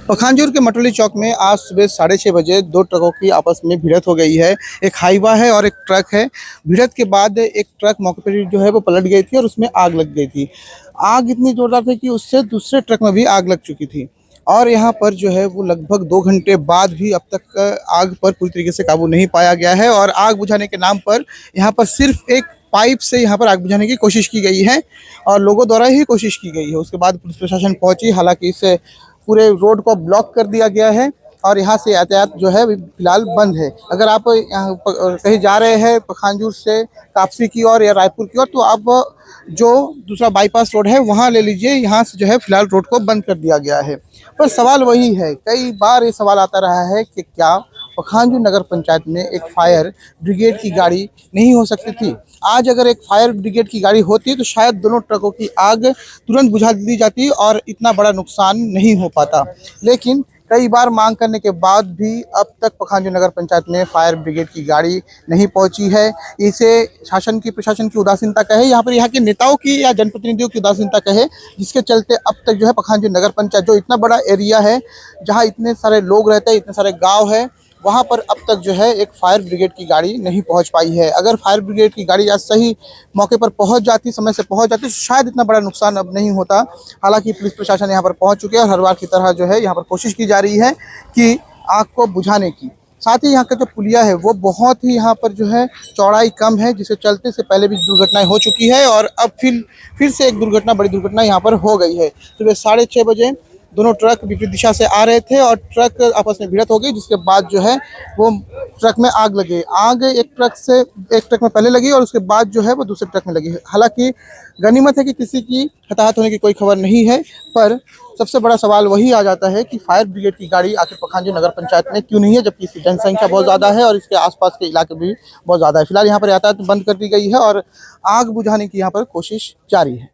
पखानजूर के मटोली चौक में आज सुबह 6:30 बजे दो ट्रकों की आपस में भिड़ंत हो गई है। एक हाईवा है और एक ट्रक है। भिड़ंत के बाद एक ट्रक मौके पर जो है वो पलट गई थी और उसमें आग लग गई थी। आग इतनी जोरदार थी कि उससे दूसरे ट्रक में भी आग लग चुकी थी और यहाँ पर जो है वो लगभग 2 घंटे बाद भी अब तक आग पर पूरी तरीके से काबू नहीं पाया गया है और आग बुझाने के नाम पर यहाँ पर सिर्फ एक पाइप से यहाँ पर आग बुझाने की कोशिश की गई है और लोगों द्वारा ही कोशिश की गई है। उसके बाद पुलिस प्रशासन पहुंची, हालांकि इसे पूरे रोड को ब्लॉक कर दिया गया है और यहाँ से यातायात जो है फिलहाल बंद है। अगर आप यहाँ कहीं जा रहे हैं पखानजूर से कापसी की ओर या रायपुर की ओर, तो आप जो दूसरा बाईपास रोड है वहाँ ले लीजिए। यहाँ से जो है फिलहाल रोड को बंद कर दिया गया है। पर सवाल वही है, कई बार ये सवाल आता रहा है कि क्या पखानजूर नगर पंचायत में एक फायर ब्रिगेड की गाड़ी नहीं हो सकती थी। आज अगर एक फायर ब्रिगेड की गाड़ी होती तो शायद दोनों ट्रकों की आग तुरंत बुझा दी जाती और इतना बड़ा नुकसान नहीं हो पाता। लेकिन कई बार मांग करने के बाद भी अब तक पखानजूर नगर पंचायत में फायर ब्रिगेड की गाड़ी नहीं पहुंची है। इसे प्रशासन की उदासीनता कहे, यहाँ पर यहाँ के नेताओं की या जनप्रतिनिधियों की उदासीनता कहे, जिसके चलते अब तक जो है पखानजूर नगर पंचायत, जो इतना बड़ा एरिया है जहाँ इतने सारे लोग रहते हैं, इतने सारे गाँव है, वहाँ पर अब तक जो है एक फायर ब्रिगेड की गाड़ी नहीं पहुँच पाई है। अगर फायर ब्रिगेड की गाड़ी आज सही मौके पर पहुँच जाती, समय से पहुँच जाती, तो शायद इतना बड़ा नुकसान अब नहीं होता। हालांकि पुलिस प्रशासन यहाँ पर पहुँच चुके हैं और हर बार की तरह जो है यहाँ पर कोशिश की जा रही है कि आग को बुझाने की। साथ ही यहाँ का जो पुलिया है वो बहुत ही यहाँ पर जो है चौड़ाई कम है, जिसके चलते से पहले भी दुर्घटनाएं हो चुकी है और अब फिर से एक बड़ी दुर्घटना यहाँ पर हो गई है। सुबह 6:30 बजे दोनों ट्रक विपरीत दिशा से आ रहे थे और ट्रक आपस में भिड़ंत हो गई, जिसके बाद जो है वो ट्रक में आग लगी। आग एक ट्रक में पहले लगी और उसके बाद जो है वो दूसरे ट्रक में लगी। हालांकि गनीमत है कि किसी की हताहत होने की कोई खबर नहीं है, पर सबसे बड़ा सवाल वही आ जाता है कि फायर ब्रिगेड की गाड़ी आखिर पखानजूर नगर पंचायत में क्यों नहीं है, जबकि इसकी जनसंख्या बहुत ज़्यादा है और इसके आसपास के इलाके भी बहुत ज़्यादा है। फिलहाल यहाँ पर यातायात बंद कर दी गई है और आग बुझाने की यहाँ पर कोशिश जारी है।